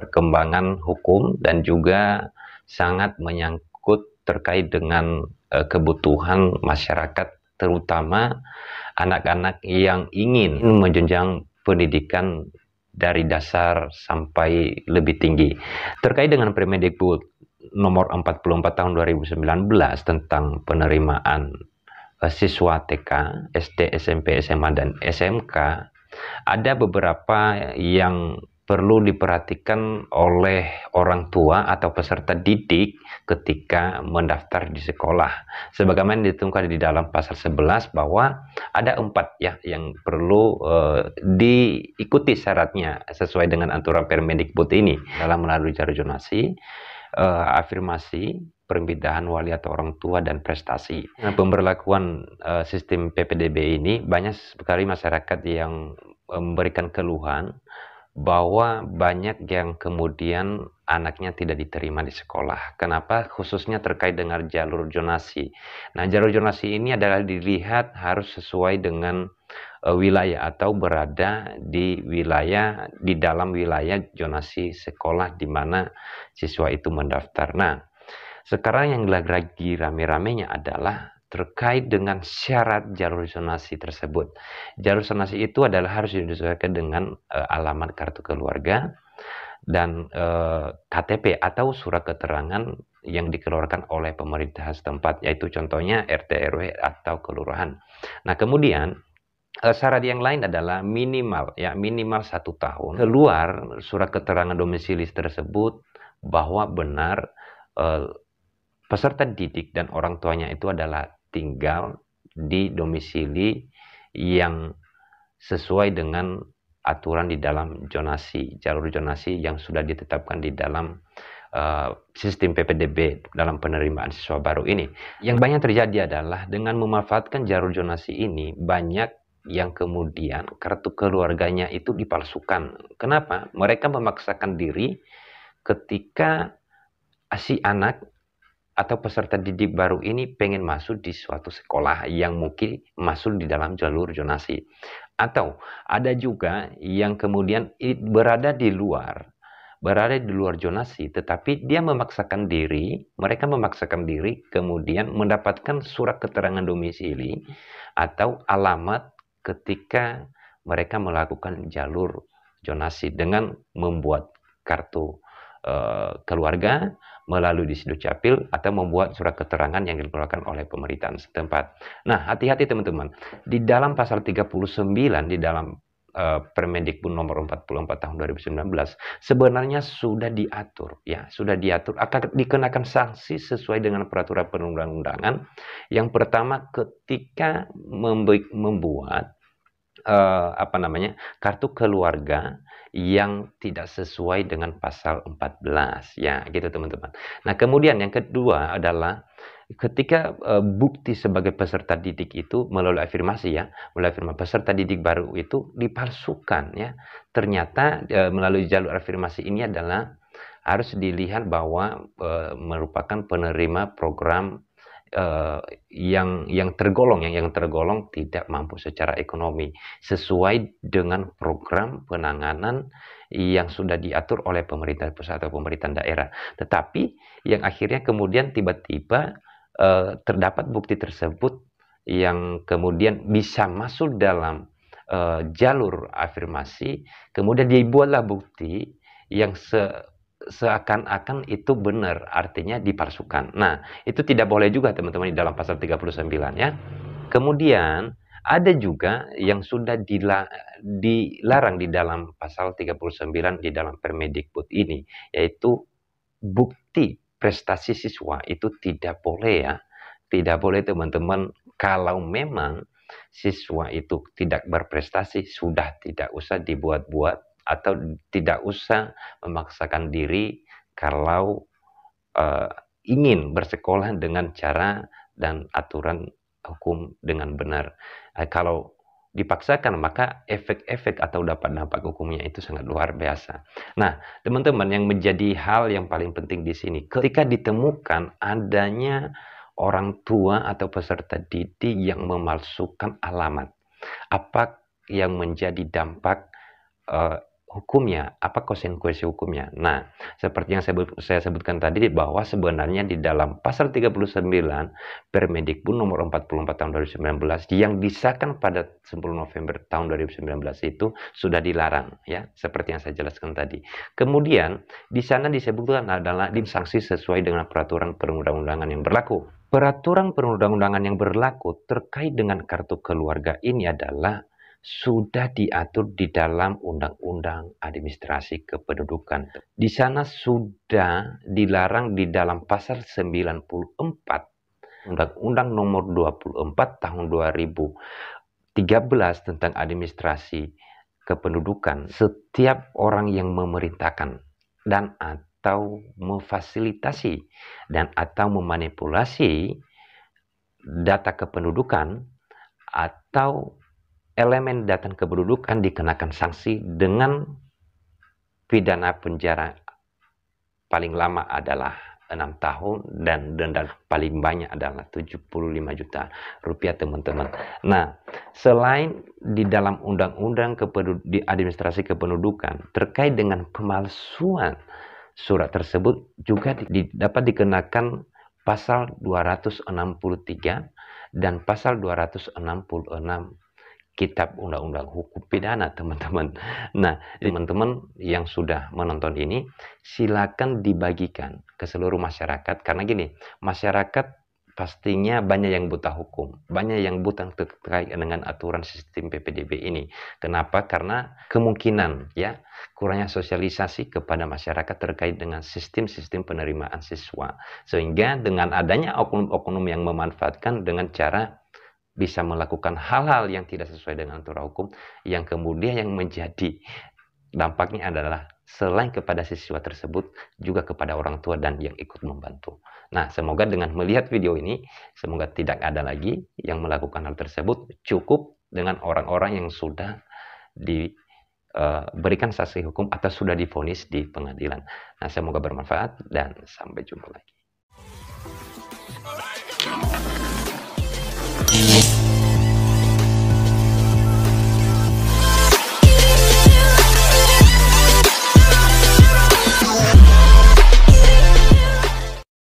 perkembangan hukum dan juga sangat menyangkut terkait dengan kebutuhan masyarakat, terutama anak-anak yang ingin menjenjang pendidikan dari dasar sampai lebih tinggi. Terkait dengan Permendikbud nomor 44 tahun 2019 tentang penerimaan siswa TK, SD, SMP, SMA, dan SMK, ada beberapa yang perlu diperhatikan oleh orang tua atau peserta didik ketika mendaftar di sekolah. Sebagaimana ditentukan di dalam pasal 11 bahwa ada 4 ya yang perlu diikuti syaratnya sesuai dengan aturan Permendikbud ini dalam melalui jalur zonasi, afirmasi, perpindahan wali atau orang tua, dan prestasi. Nah, pemberlakuan sistem PPDB ini banyak sekali masyarakat yang memberikan keluhan bahwa banyak yang kemudian anaknya tidak diterima di sekolah. Kenapa? Khususnya terkait dengan jalur zonasi. Nah, jalur zonasi ini adalah dilihat harus sesuai dengan wilayah atau berada di wilayah, di dalam wilayah zonasi sekolah di mana siswa itu mendaftar. Nah, sekarang yang lagi rame-ramenya adalah terkait dengan syarat jalur zonasi tersebut. Jalur zonasi itu adalah harus disesuaikan dengan alamat kartu keluarga dan KTP atau surat keterangan yang dikeluarkan oleh pemerintah setempat, yaitu contohnya RT RW atau kelurahan. Nah, kemudian syarat yang lain adalah minimal 1 tahun keluar surat keterangan domisili tersebut bahwa benar peserta didik dan orang tuanya itu adalah tinggal di domisili yang sesuai dengan aturan di dalam zonasi, jalur zonasi yang sudah ditetapkan di dalam sistem PPDB dalam penerimaan siswa baru ini. Yang banyak terjadi adalah dengan memanfaatkan jalur zonasi ini, banyak yang kemudian kartu keluarganya itu dipalsukan. Kenapa? Mereka memaksakan diri ketika si anak atau peserta didik baru ini pengen masuk di suatu sekolah yang mungkin masuk di dalam jalur zonasi. Atau ada juga yang kemudian berada di luar zonasi, tetapi dia memaksakan diri, mereka memaksakan diri kemudian mendapatkan surat keterangan domisili atau alamat ketika mereka melakukan jalur zonasi dengan membuat kartu keluarga melalui di Dukcapil atau membuat surat keterangan yang dikeluarkan oleh pemerintahan setempat. Nah, hati-hati teman-teman. Di dalam pasal 39 di dalam Permendikbud nomor 44 tahun 2019 sebenarnya sudah diatur akan dikenakan sanksi sesuai dengan peraturan perundang-undangan. Yang pertama, ketika membuat kartu keluarga yang tidak sesuai dengan pasal 14 ya, gitu teman-teman. Nah, kemudian yang kedua adalah ketika bukti sebagai peserta didik itu melalui afirmasi peserta didik baru itu dipalsukan ya. Ternyata melalui jalur afirmasi ini adalah harus dilihat bahwa merupakan penerima program yang tergolong tidak mampu secara ekonomi sesuai dengan program penanganan yang sudah diatur oleh pemerintah pusat atau pemerintah daerah. Tetapi yang akhirnya kemudian tiba-tiba terdapat bukti tersebut yang kemudian bisa masuk dalam jalur afirmasi, kemudian dibuatlah bukti yang seakan-akan itu benar, artinya dipalsukan. Nah, itu tidak boleh juga teman-teman di dalam pasal 39 ya. Kemudian ada juga yang sudah dilarang di dalam pasal 39 di dalam Permendikbud ini, yaitu bukti prestasi siswa itu tidak boleh ya. Tidak boleh teman-teman. Kalau memang siswa itu tidak berprestasi, sudah tidak usah dibuat-buat atau tidak usah memaksakan diri kalau ingin bersekolah dengan cara dan aturan hukum dengan benar. Kalau dipaksakan, maka efek-efek atau dampak hukumnya itu sangat luar biasa. Nah, teman-teman, yang menjadi hal yang paling penting di sini, ketika ditemukan adanya orang tua atau peserta didik yang memalsukan alamat, apa yang menjadi dampak hukumnya, apa konsekuensi hukumnya? Nah, seperti yang saya sebutkan tadi bahwa sebenarnya di dalam pasal 39 Permendikbud nomor 44 tahun 2019 yang disahkan pada 10 November tahun 2019 itu sudah dilarang ya, seperti yang saya jelaskan tadi. Kemudian di sana disebutkan adalah sanksi sesuai dengan peraturan perundang-undangan yang berlaku. Peraturan perundang-undangan yang berlaku terkait dengan kartu keluarga ini adalah sudah diatur di dalam Undang-Undang Administrasi Kependudukan. Di sana sudah dilarang di dalam pasal 94 Undang-Undang nomor 24 tahun 2013 tentang administrasi kependudukan. Setiap orang yang memerintahkan dan atau memfasilitasi dan atau memanipulasi data kependudukan atau elemen data kependudukan dikenakan sanksi dengan pidana penjara paling lama adalah 6 tahun dan denda paling banyak adalah 75 juta rupiah, teman-teman. Nah, selain di dalam undang-undang di administrasi kependudukan terkait dengan pemalsuan surat tersebut juga dapat dikenakan pasal 263 dan pasal 266 Kitab Undang-Undang Hukum Pidana, teman-teman. Nah, teman-teman yang sudah menonton ini, silakan dibagikan ke seluruh masyarakat. Karena gini, masyarakat pastinya banyak yang buta hukum, banyak yang buta terkait dengan aturan sistem PPDB ini. Kenapa? Karena kemungkinan ya kurangnya sosialisasi kepada masyarakat terkait dengan sistem-sistem penerimaan siswa. Sehingga dengan adanya oknum-oknum yang memanfaatkan dengan cara bisa melakukan hal-hal yang tidak sesuai dengan aturan hukum, yang kemudian yang menjadi dampaknya adalah selain kepada siswa tersebut juga kepada orang tua dan yang ikut membantu. Nah, semoga dengan melihat video ini, semoga tidak ada lagi yang melakukan hal tersebut. Cukup dengan orang-orang yang sudah diberikan sanksi hukum atau sudah divonis di pengadilan. Nah, semoga bermanfaat dan sampai jumpa lagi.